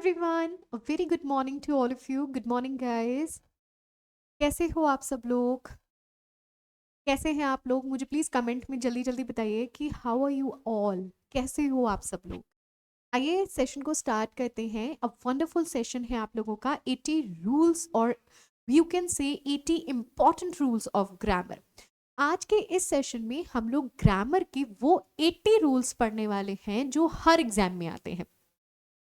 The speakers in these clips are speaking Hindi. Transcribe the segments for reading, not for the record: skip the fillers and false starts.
everyone, a very good morning to all of you. Good morning guys. कैसे हो आप सब लोग? कैसे हैं आप लोग? मुझे प्लीज कमेंट में जल्दी जल्दी बताइए कि हाउ आर यू ऑल? कैसे हो आप सब लोग? आइए सेशन को स्टार्ट करते हैं. अब वंडरफुल सेशन है आप लोगों का 80 रूल्स और you can say 80 important rules of grammar. आज के इस सेशन में हम लोग ग्रामर के वो 80 रूल्स पढ़ने वाले हैं जो हर एग्जाम में आते हैं.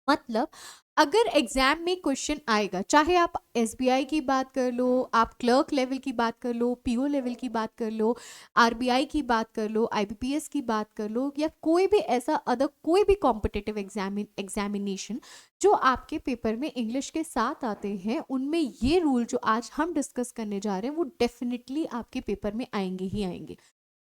मतलब अगर एग्जाम में क्वेश्चन आएगा, चाहे आप एसबीआई की बात कर लो, आप क्लर्क लेवल की बात कर लो, पीओ लेवल की बात कर लो, आरबीआई की बात कर लो, आईबीपीएस की बात कर लो, या कोई भी ऐसा अदर कोई भी कॉम्पिटिटिव एग्जामिनेशन जो आपके पेपर में इंग्लिश के साथ आते हैं, उनमें ये रूल जो आज हम डिस्कस करने जा रहे हैं वो डेफिनेटली आपके पेपर में आएंगे ही आएंगे.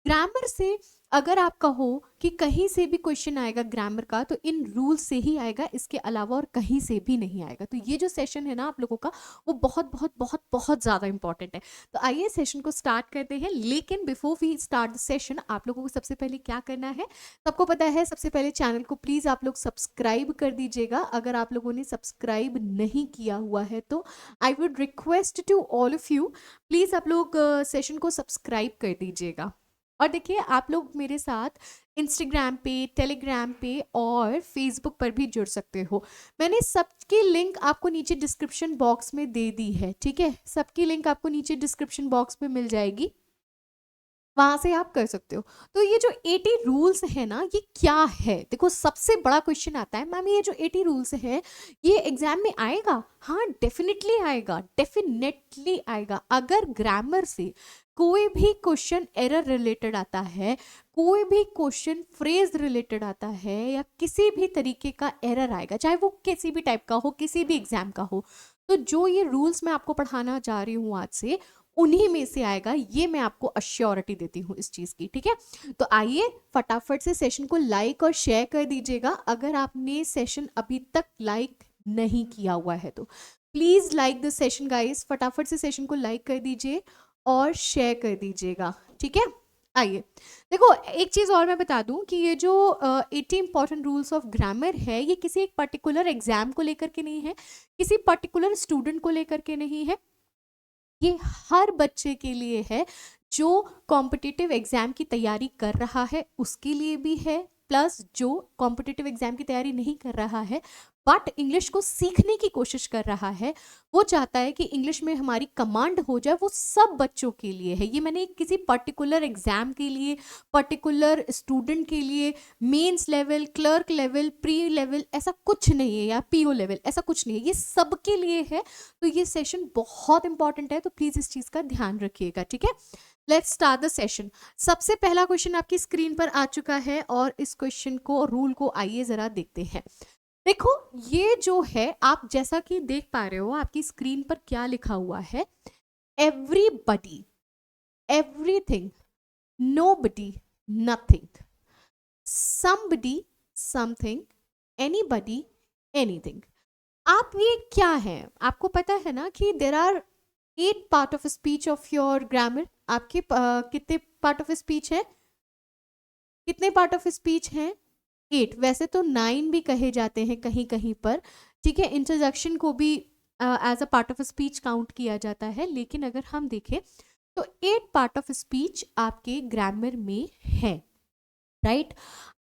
ग्रामर से अगर आप कहो कि कहीं से भी क्वेश्चन आएगा ग्रामर का तो इन रूल से ही आएगा, इसके अलावा और कहीं से भी नहीं आएगा. तो ये जो सेशन है ना आप लोगों का, वो बहुत बहुत बहुत बहुत ज़्यादा इंपॉर्टेंट है. तो आइए सेशन को स्टार्ट करते हैं. लेकिन before we start the session, आप लोगों को सबसे पहले क्या करना है, सबको पता है. सबसे पहले चैनल को प्लीज़ आप लोग सब्सक्राइब कर दीजिएगा. अगर आप लोगों ने सब्सक्राइब नहीं किया हुआ है तो I would request to all of you, please आप लोग सेशन को सब्सक्राइब कर दीजिएगा. और देखिए आप लोग मेरे साथ इंस्टाग्राम पे, टेलीग्राम पे और फेसबुक पर भी जुड़ सकते हो. मैंने सबकी लिंक आपको नीचे डिस्क्रिप्शन बॉक्स में दे दी है. ठीक है, सबकी लिंक आपको नीचे डिस्क्रिप्शन बॉक्स में मिल जाएगी, वहां से आप कर सकते हो. तो ये जो 80 रूल्स है ना, ये क्या है? देखो सबसे बड़ा क्वेश्चन आता है, मैम ये जो 80 रूल्स है ये एग्जाम में आएगा? हाँ डेफिनेटली आएगा, डेफिनेटली आएगा. अगर ग्रामर से कोई भी क्वेश्चन एरर रिलेटेड आता है, कोई भी क्वेश्चन फ्रेज रिलेटेड आता है, या किसी भी तरीके का एरर आएगा, चाहे वो किसी भी टाइप का हो, किसी भी एग्जाम का हो, तो जो ये रूल्स मैं आपको पढ़ाना जा रही हूँ आज से, उन्हीं में से आएगा. ये मैं आपको अश्योरिटी देती हूँ इस चीज की. ठीक है, तो आइए फटाफट से सेशन को लाइक और शेयर कर दीजिएगा. अगर आपने सेशन अभी तक लाइक नहीं किया हुआ है तो please like the session guys. फटाफट से सेशन को लाइक कर दीजिए और शेयर कर दीजिएगा. ठीक है, आइए देखो एक चीज और मैं बता दूं कि ये जो 80 इंपॉर्टेंट रूल्स ऑफ ग्रामर है, ये किसी एक पर्टिकुलर एग्जाम को लेकर के नहीं है, किसी पर्टिकुलर स्टूडेंट को लेकर के नहीं है. ये हर बच्चे के लिए है जो कॉम्पिटिटिव एग्जाम की तैयारी कर रहा है, उसके लिए भी है, प्लस जो कॉम्पिटिटिव एग्जाम की तैयारी नहीं कर रहा है बट इंग्लिश को सीखने की कोशिश कर रहा है, वो चाहता है कि इंग्लिश में हमारी कमांड हो जाए, वो सब बच्चों के लिए है. ये मैंने किसी पर्टिकुलर एग्जाम के लिए, पर्टिकुलर स्टूडेंट के लिए, mains level, clerk level, pre level ऐसा कुछ नहीं है, या पीओ लेवल ऐसा कुछ नहीं है, ये सबके लिए है. तो ये सेशन बहुत इंपॉर्टेंट है, तो प्लीज इस चीज का ध्यान रखिएगा. ठीक है, लेट्स स्टार्ट द सेशन. सबसे पहला क्वेश्चन आपकी स्क्रीन पर आ चुका है और इस क्वेश्चन को, रूल को आइए जरा देखते हैं. देखो ये जो है, आप जैसा कि देख पा रहे हो आपकी स्क्रीन पर क्या लिखा हुआ है, everybody, everything, nobody, nothing, somebody, something, anybody, anything. आप ये क्या है, आपको पता है ना कि there are 8 part of speech of your grammar. आपके कितने पार्ट ऑफ स्पीच है, कितने पार्ट ऑफ स्पीच हैं? 8. वैसे तो 9 भी कहे जाते हैं कहीं कहीं पर. ठीक है, इंट्रोडक्शन को भी as a part of speech count किया जाता है, लेकिन अगर हम देखें तो 8 पार्ट ऑफ स्पीच आपके ग्रामर में है. राइट,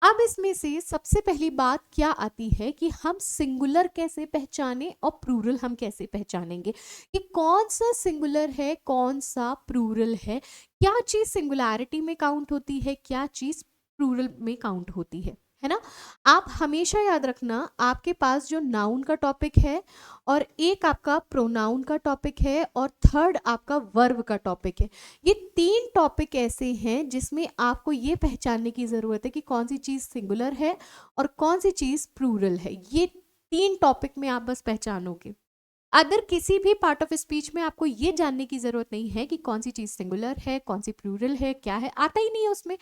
अब इसमें से सबसे पहली बात क्या आती है कि हम सिंगुलर कैसे पहचाने और प्लूरल हम कैसे पहचानेंगे, कि कौन सा सिंगुलर है, कौन सा प्लूरल है, क्या चीज सिंगुलैरिटी में काउंट होती है, क्या चीज प्लूरल में काउंट होती है ना. आप हमेशा याद रखना, आपके पास जो नाउन का टॉपिक है और एक आपका प्रोनाउन का टॉपिक है और थर्ड आपका वर्ब का टॉपिक है, ये 3 टॉपिक ऐसे हैं जिसमें आपको ये पहचानने की ज़रूरत है कि कौन सी चीज़ सिंगुलर है और कौन सी चीज़ प्लूरल है. ये 3 टॉपिक में आप बस पहचानोगे. अदर किसी भी पार्ट ऑफ स्पीच में आपको ये जानने की ज़रूरत नहीं है कि कौन सी चीज़ सिंगुलर है, कौन सी प्लूरल है, क्या है, आता ही नहीं है उसमें.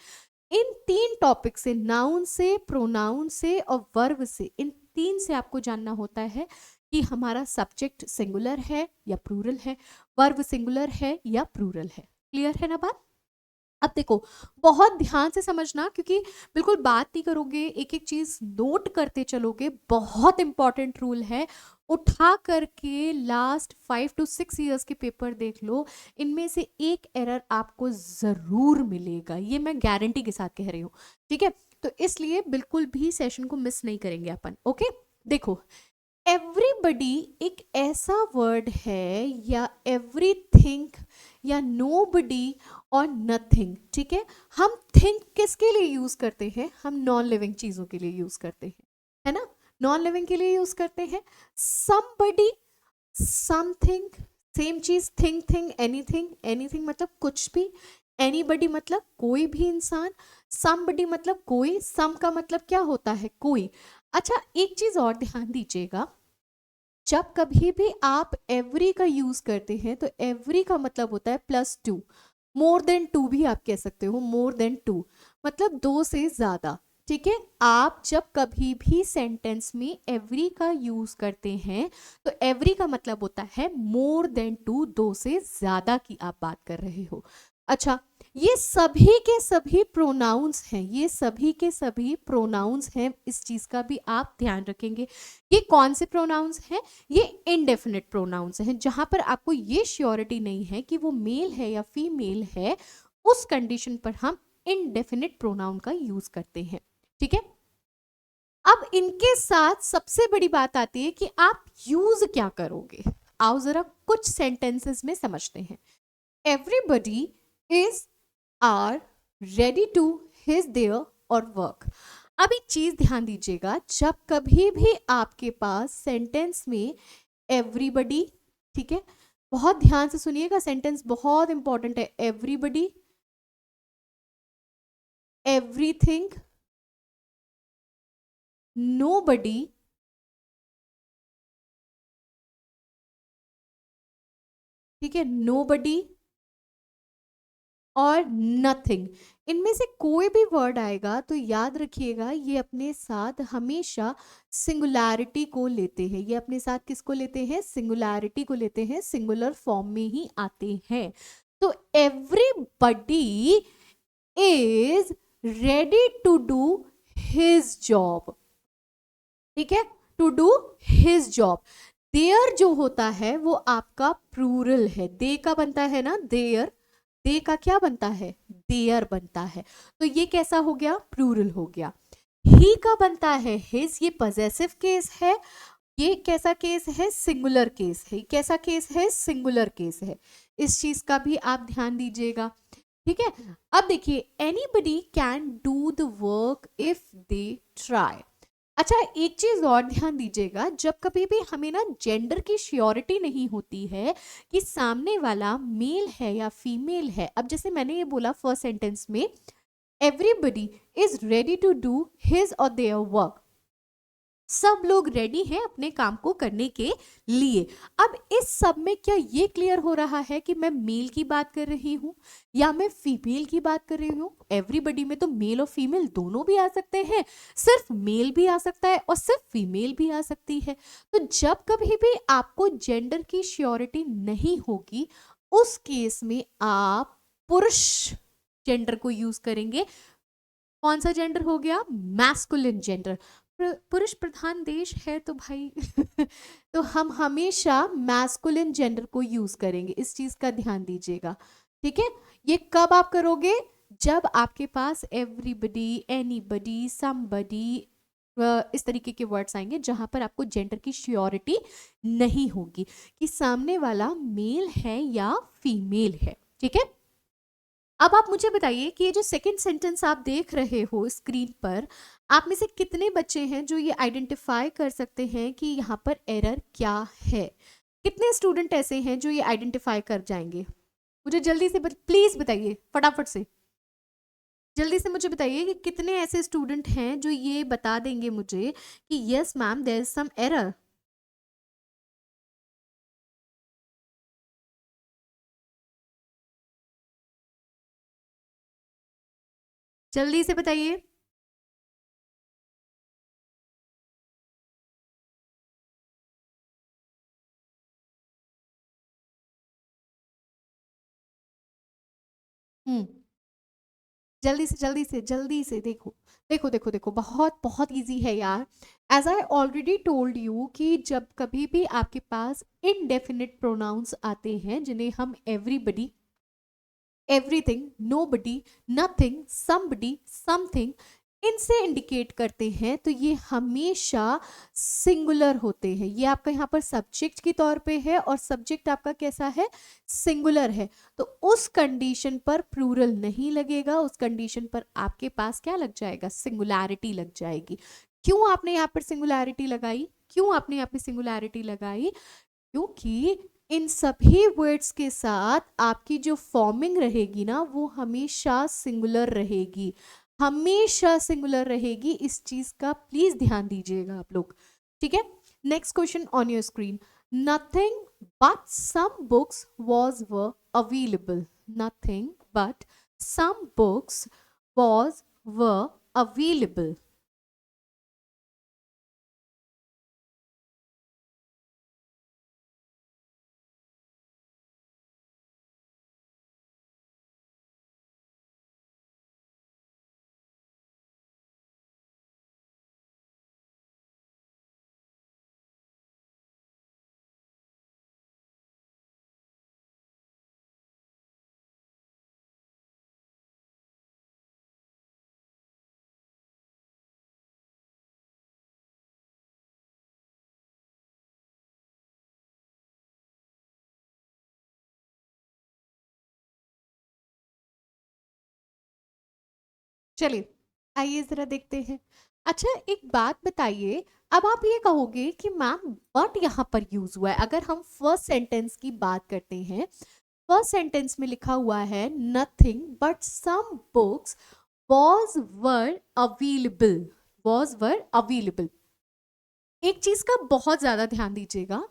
इन 3 टॉपिक से, नाउन से, प्रोनाउन से और वर्ब से, इन 3 से आपको जानना होता है कि हमारा सब्जेक्ट सिंगुलर है या प्लूरल है, वर्ब सिंगुलर है या प्लूरल है. क्लियर है ना बात? अब देखो, बहुत ध्यान से समझना, क्योंकि बिल्कुल बात नहीं करोगे, एक एक चीज नोट करते चलोगे, बहुत इंपॉर्टेंट रूल है। उठा करके लास्ट 5 to 6 years के पेपर देख लो, इनमें से एक एरर आपको जरूर मिलेगा, ये मैं गारंटी के साथ कह रही हूँ। ठीक है, तो इसलिए बिल्कुल भी सेशन को मिस नहीं करेंगे अपन। ओके, देखो, एवरीबडी एक ऐसा वर्ड है, या एवरीथिंग, या नोबडी, और नथिंग। ठीक है, हम थिंक किसके लिए यूज करते हैं? हम नॉन लिविंग चीजों के लिए यूज करते हैं, है ना? नॉन लिविंग के लिए यूज करते हैं। समबडी, समथिंग, सेम चीज, थिंग, एनीथिंग, एनीथिंग मतलब कुछ भी, एनीबडी मतलब कोई भी इंसान, समबडी मतलब कोई, सम का मतलब क्या होता है? कोई। अच्छा, एक चीज और ध्यान दीजिएगा, जब कभी भी आप एवरी का यूज करते हैं तो एवरी का मतलब होता है +2। मोर देन 2 भी आप कह सकते हो, मोर देन 2 मतलब 2 से ज्यादा। ठीक है, आप जब कभी भी सेंटेंस में एवरी का यूज करते हैं तो एवरी का मतलब होता है मोर देन 2, 2 से ज्यादा की आप बात कर रहे हो। अच्छा, ये सभी के सभी प्रोनाउंस हैं, ये सभी के सभी प्रोनाउंस हैं, इस चीज का भी आप ध्यान रखेंगे। ये कौन से प्रोनाउंस हैं? ये इनडेफिनिट प्रोनाउंस हैं, जहां पर आपको ये श्योरिटी नहीं है कि वो मेल है या फीमेल है, उस कंडीशन पर हम इनडेफिनिट प्रोनाउन का यूज करते हैं। ठीक है, अब इनके साथ सबसे बड़ी बात आती है कि आप यूज क्या करोगे। आओ जरा कुछ सेंटेंसेस में समझते हैं। Everybody is are ready to his their और वर्क। अब एक चीज ध्यान दीजिएगा, जब कभी भी आपके पास सेंटेंस में एवरीबडी, ठीक है, बहुत ध्यान से सुनिएगा, सेंटेंस बहुत इंपॉर्टेंट है। एवरीबडी, एवरीथिंग, नोबडी, ठीक है, नोबडी और नथिंग, इनमें से कोई भी वर्ड आएगा तो याद रखिएगा ये अपने साथ हमेशा सिंगुलैरिटी को लेते हैं। ये अपने साथ किसको लेते हैं? सिंगुलैरिटी को लेते हैं, सिंगुलर फॉर्म में ही आते हैं। तो everybody is ready to do his job. ठीक है, to do his job. Their जो होता है वो आपका प्लूरल है, दे का बनता है ना, देयर, दे का क्या बनता है? देयर बनता है। तो ये कैसा हो गया? प्लूरल हो गया। ही का बनता है हिज, ये पजेसिव केस है। ये कैसा केस है? सिंगुलर केस है। कैसा केस है? सिंगुलर केस है। इस चीज का भी आप ध्यान दीजिएगा। ठीक है, अब देखिए, anybody can do the work if they try. अच्छा, एक चीज और ध्यान दीजिएगा, जब कभी भी हमें ना जेंडर की श्योरिटी नहीं होती है कि सामने वाला मेल है या फीमेल है। अब जैसे मैंने ये बोला फर्स्ट सेंटेंस में, everybody is ready to do his और देयर वर्क, सब लोग रेडी हैं अपने काम को करने के लिए। अब इस सब में क्या ये क्लियर हो रहा है कि मैं मेल की बात कर रही हूँ या मैं फीमेल की बात कर रही हूँ? एवरीबडी में तो मेल और फीमेल दोनों भी आ सकते हैं, सिर्फ मेल भी आ सकता है और सिर्फ फीमेल भी आ सकती है। तो जब कभी भी आपको जेंडर की श्योरिटी नहीं होगी, उस केस में आप पुरुष जेंडर को यूज करेंगे। कौन सा जेंडर हो गया? Masculine gender. पुरुष प्रधान देश है तो भाई तो हम हमेशा मैस्कुलिन जेंडर को यूज करेंगे, इस चीज का ध्यान दीजिएगा। ठीक है, ये कब आप करोगे? जब आपके पास एवरीबडी, एनीबडी, समबडी, इस तरीके के वर्ड्स आएंगे जहां पर आपको जेंडर की श्योरिटी नहीं होगी कि सामने वाला मेल है या फीमेल है। ठीक है, अब आप मुझे बताइए कि ये जो सेकंड सेंटेंस आप देख रहे हो स्क्रीन पर, आप में से कितने बच्चे हैं जो ये आइडेंटिफाई कर सकते हैं कि यहाँ पर एरर क्या है? कितने स्टूडेंट ऐसे हैं जो ये आइडेंटिफाई कर जाएंगे? मुझे जल्दी से प्लीज बताइए, फटाफट से, जल्दी से मुझे बताइए कि कितने ऐसे स्टूडेंट हैं जो ये बता देंगे मुझे कि yes ma'am there is some error. जल्दी से बताइए। हम्म, जल्दी से जल्दी से जल्दी से देखो देखो देखो देखो, बहुत बहुत इजी है यार। As I already told you कि जब कभी भी आपके पास इनडेफिनिट प्रोनाउंस आते हैं जिन्हें हम everybody, everything, nobody, nothing, somebody, something, इनसे इंडिकेट करते हैं तो ये हमेशा सिंगुलर होते हैं। ये आपका यहाँ पर सब्जेक्ट की तौर पे है और सब्जेक्ट आपका कैसा है, सिंगुलर है। तो उस कंडीशन पर प्लूरल नहीं लगेगा, उस कंडीशन पर आपके पास क्या लग जाएगा, सिंगुलैरिटी लग जाएगी। क्यों आपने यहाँ पर सिंगुलैरिटी लगाई, क्यों आपने यहाँ पे सिंगुलैरिटी लगाई, क्योंकि इन सभी वर्ड्स के साथ आपकी जो फॉर्मिंग रहेगी ना वो हमेशा सिंगुलर रहेगी, हमेशा सिंगुलर रहेगी। इस चीज का प्लीज ध्यान दीजिएगा आप लोग, ठीक है। Next question on your screen, nothing but some books was were available, nothing but some books was were available. चलिए आइए जरा देखते हैं। अच्छा एक बात बताइए, अब आप ये कहोगे कि मैम बट यहाँ पर यूज हुआ है। अगर हम फर्स्ट सेंटेंस की बात करते हैं, फर्स्ट सेंटेंस में लिखा हुआ है nothing but some books was were available, was were available. एक चीज का बहुत ज्यादा ध्यान दीजिएगा,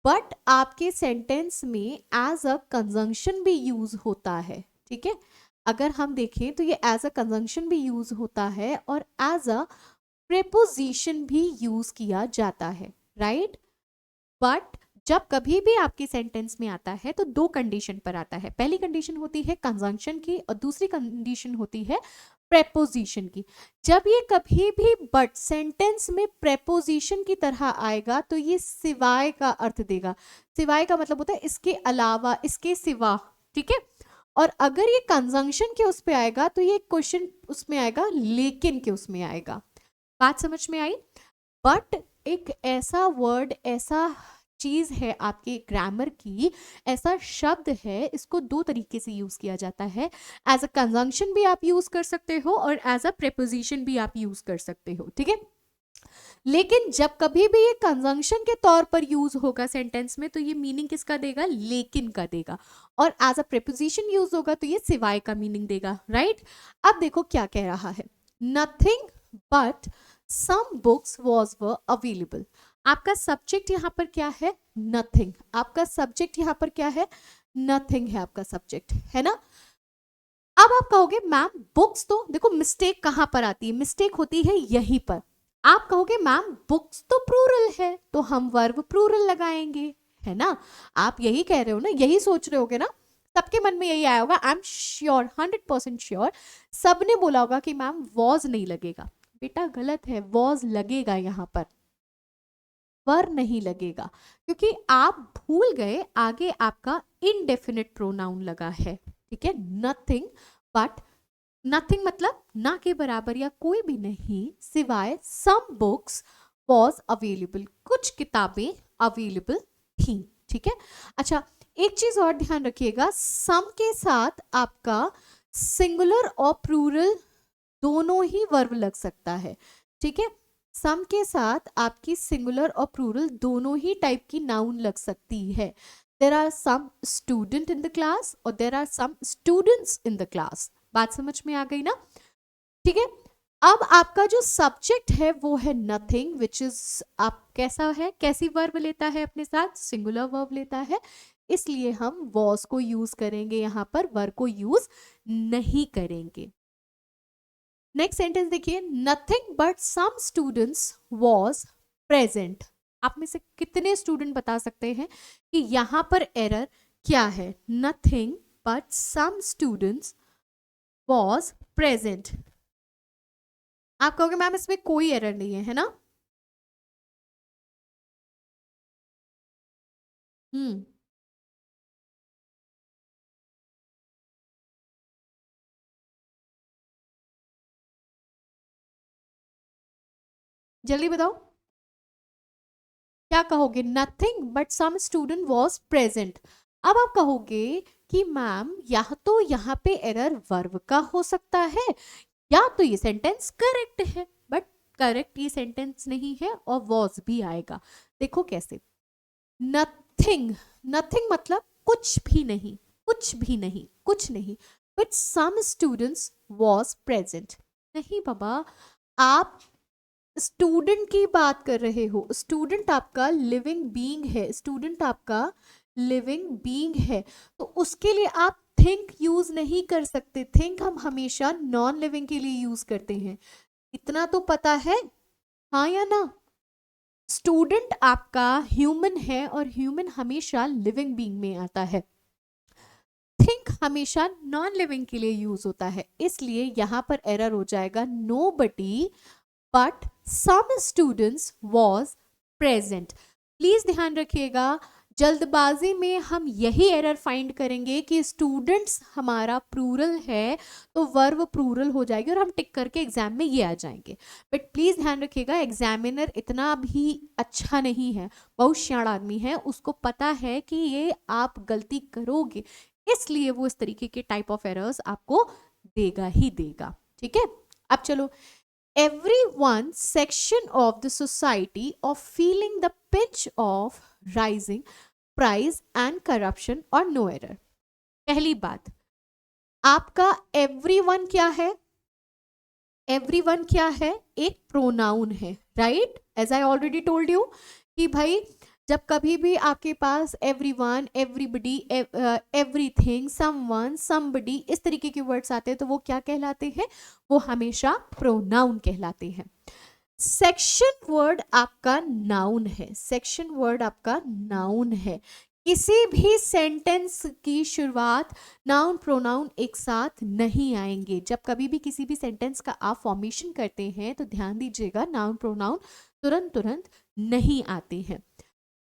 बट आपके सेंटेंस में एज अ कंजंक्शन भी यूज होता है, ठीक है। अगर हम देखें तो ये एज अ कंजंक्शन भी यूज होता है और एज अ प्रेपोजिशन भी यूज किया जाता है, राइट। बट जब कभी भी आपके सेंटेंस में आता है तो दो कंडीशन पर आता है। पहली कंडीशन होती है कंजंक्शन की और दूसरी कंडीशन होती है प्रेपोजिशन की। जब ये कभी भी बट सेंटेंस में प्रेपोजिशन की तरह आएगा तो ये सिवाय का अर्थ देगा। सिवाय का मतलब होता है इसके अलावा, इसके सिवा, ठीक है। और अगर ये कंजंक्शन के उस पे आएगा तो ये क्वेश्चन उसमें आएगा, लेकिन के उसमें आएगा। बात समझ में आई। बट एक ऐसा वर्ड, ऐसा चीज है आपके ग्रामर की, ऐसा शब्द है, इसको दो तरीके से यूज किया जाता है। एज अ कंजंक्शन भी आप यूज कर सकते हो और एज अ प्रेपोजिशन भी आप यूज कर सकते हो, ठीक है। लेकिन जब कभी भी ये कंजंक्शन के तौर पर यूज होगा सेंटेंस में तो ये मीनिंग किसका देगा, लेकिन का देगा। और एज अ प्रेपोजिशन यूज होगा तो ये सिवाय का मीनिंग देगा, राइट। अब देखो क्या कह रहा है, nothing but some books was were available. आपका सब्जेक्ट यहाँ पर क्या है, नथिंग। आपका सब्जेक्ट यहाँ पर क्या है, नथिंग है आपका सब्जेक्ट, है ना। अब आप कहोगे मैम बुक्स, तो देखो मिस्टेक कहां पर आती है, मिस्टेक होती है यहीं पर। आप कहोगे मैम बुक्स तो प्लूरल है तो हम वर्ब प्लूरल लगाएंगे, है ना। आप यही कह रहे हो ना, यही सोच रहे होगे ना, सबके मन में यही आया होगा। आई एम श्योर, 100% श्योर सबने बोला होगा कि मैम वॉज नहीं लगेगा। बेटा गलत है, वॉज लगेगा यहाँ पर, वर नहीं लगेगा, क्योंकि आप भूल गए आगे आपका इनडेफिनिट प्रोनाउन लगा है, ठीक है। नथिंग बट, नथिंग मतलब ना के बराबर या कोई भी नहीं, सिवाय सम बुक्स वॉज अवेलेबल, कुछ किताबें अवेलेबल थी, ठीक है। अच्छा एक चीज और ध्यान रखिएगा, सम के साथ आपका सिंगुलर और प्लूरल दोनों ही वर्ब लग सकता है, ठीक है। सम के साथ आपकी सिंगुलर और प्लूरल दोनों ही टाइप की नाउन लग सकती है। There are some student in the class और there are some students in the class. बात समझ में आ गई ना, ठीक है। अब आपका जो सब्जेक्ट है वो है नथिंग, विच इज आप कैसा है, कैसी वर्ब लेता है अपने साथ, सिंगुलर वर्ब लेता है, इसलिए हम वॉज को यूज करेंगे यहाँ पर, वर्ब को यूज नहीं करेंगे। नेक्स्ट सेंटेंस देखिए, nothing but some students was present. आप में से कितने स्टूडेंट बता सकते हैं कि यहां पर एरर क्या है, nothing but some students was present. आप कहोगे मैम इसमें कोई एरर नहीं है ना? हम्म। जल्दी बताओ क्या कहोगे? Nothing but some student was present. अब आप कहोगे कि मैम या तो यहाँ पे एरर वर्ब का हो सकता है या तो ये सेंटेंस करेक्ट है, बट करेक्ट ये सेंटेंस नहीं है और वॉज भी आएगा। देखो कैसे। नथिंग, नथिंग मतलब कुछ भी नहीं, कुछ भी नहीं, कुछ नहीं। But some students was present. नहीं बाबा, आप स्टूडेंट की बात कर रहे हो। स्टूडेंट आपका लिविंग बीइंग है, स्टूडेंट आपका लिविंग बीइंग है, तो उसके लिए आप थिंक यूज नहीं कर सकते। थिंक हम हमेशा नॉन लिविंग के लिए यूज करते हैं, इतना तो पता है, हाँ या ना? स्टूडेंट आपका ह्यूमन है और ह्यूमन हमेशा लिविंग बीइंग में आता है। थिंक हमेशा नॉन लिविंग के लिए यूज होता है, इसलिए यहां पर एरर हो जाएगा nobody but some students was present. Please ध्यान रखिएगा, जल्दबाजी में हम यही एरर फाइंड करेंगे कि स्टूडेंट्स हमारा प्लूरल है तो वर्ब प्लूरल हो जाएगी और हम टिक करके एग्जाम में ये आ जाएंगे। बट प्लीज ध्यान रखिएगा, एग्जामिनर इतना भी अच्छा नहीं है, बहुत शाण आदमी है, उसको पता है कि ये आप गलती करोगे, इसलिए वो इस तरीके के टाइप ऑफ एरर्स आपको देगा ही देगा। ठीक है, अब चलो। Everyone section of the society of feeling the pinch of rising price and corruption or no error। पहली बात, आपका everyone क्या है? everyone क्या है? एक प्रोनाउन है, right? As I already told you कि भाई जब कभी भी आपके पास everyone, everybody, everything, someone, somebody इस तरीके के वर्ड्स आते हैं तो वो क्या कहलाते हैं? वो हमेशा प्रोनाउन कहलाते हैं। सेक्शन वर्ड आपका नाउन है, सेक्शन वर्ड आपका नाउन है। किसी भी सेंटेंस की शुरुआत नाउन प्रोनाउन एक साथ नहीं आएंगे। जब कभी भी किसी भी सेंटेंस का आप फॉर्मेशन करते हैं तो ध्यान दीजिएगा, नाउन प्रोनाउन तुरंत तुरंत नहीं आते हैं,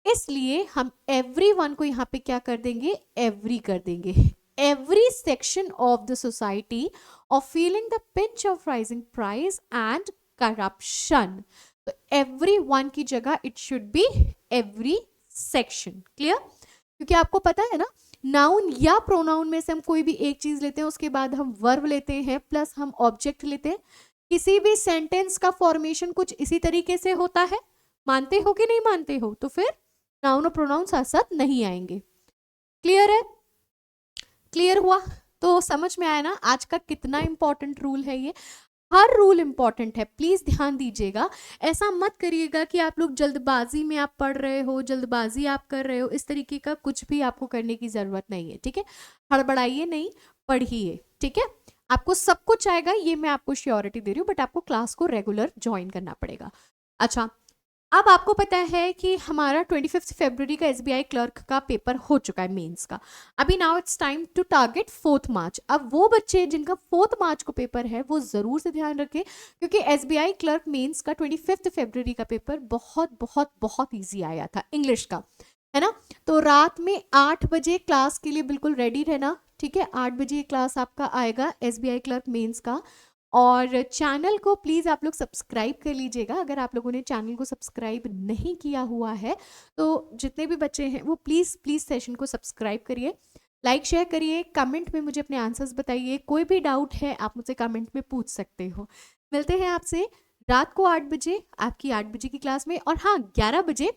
इसलिए हम एवरीवन को यहाँ पे क्या कर देंगे? एवरी कर देंगे। Every section of the society of feeling the pinch of rising price and corruption. तो एवरी वन की जगह it should be every section. Clear? क्योंकि आपको पता है ना, नाउन या प्रोनाउन में से हम कोई भी एक चीज लेते हैं, उसके बाद हम वर्ब लेते हैं प्लस हम ऑब्जेक्ट लेते हैं। किसी भी सेंटेंस का फॉर्मेशन कुछ इसी तरीके से होता है, मानते हो कि नहीं मानते हो? तो फिर नाउन और प्रोनाउन साथ साथ नहीं आएंगे। क्लियर है? क्लियर हुआ? तो समझ में आया ना आज का कितना इंपॉर्टेंट रूल है ये। हर रूल इंपॉर्टेंट है, प्लीज ध्यान दीजिएगा। ऐसा मत करिएगा कि आप लोग जल्दबाजी में आप पढ़ रहे हो, जल्दबाजी आप कर रहे हो, इस तरीके का कुछ भी आपको करने की जरूरत नहीं है। ठीक है, हड़बड़ाइए नहीं, पढ़िए। ठीक है, आपको सब कुछ आएगा, ये मैं आपको श्योरिटी दे रही हूँ, बट आपको क्लास को रेगुलर ज्वाइन करना पड़ेगा। अच्छा, अब आपको पता है कि हमारा 25 फरवरी का एसबीआई क्लर्क का पेपर हो चुका है, मेंस का। अभी now it's time to target 4 March. अब वो बच्चे जिनका 4 मार्च को पेपर है वो जरूर से ध्यान रखें, क्योंकि एसबीआई क्लर्क मेंस का 25 फरवरी का पेपर बहुत बहुत बहुत ईजी आया था, इंग्लिश का, है ना? तो रात में 8 बजे क्लास के लिए बिल्कुल रेडी रहना। ठीक है, 8 बजे क्लास आपका आएगा एसबीआई क्लर्क मेंस का। और चैनल को प्लीज़ आप लोग सब्सक्राइब कर लीजिएगा, अगर आप लोगों ने चैनल को सब्सक्राइब नहीं किया हुआ है तो जितने भी बच्चे हैं वो प्लीज़ प्लीज़ सेशन को सब्सक्राइब करिए, लाइक शेयर करिए, कमेंट में मुझे अपने आंसर्स बताइए। कोई भी डाउट है आप मुझसे कमेंट में पूछ सकते हो। मिलते हैं आपसे रात को 8 बजे आपकी 8 बजे की क्लास में। और हाँ, 11 बजे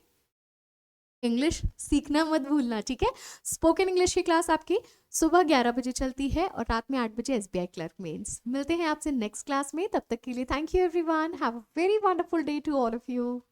इंग्लिश सीखना मत भूलना, ठीक है? स्पोकन इंग्लिश की क्लास आपकी सुबह 11 बजे चलती है और रात में 8 बजे एसबीआई क्लर्क मेंस। मिलते हैं आपसे नेक्स्ट क्लास में, तब तक के लिए thank you everyone, have a very wonderful day to all of you.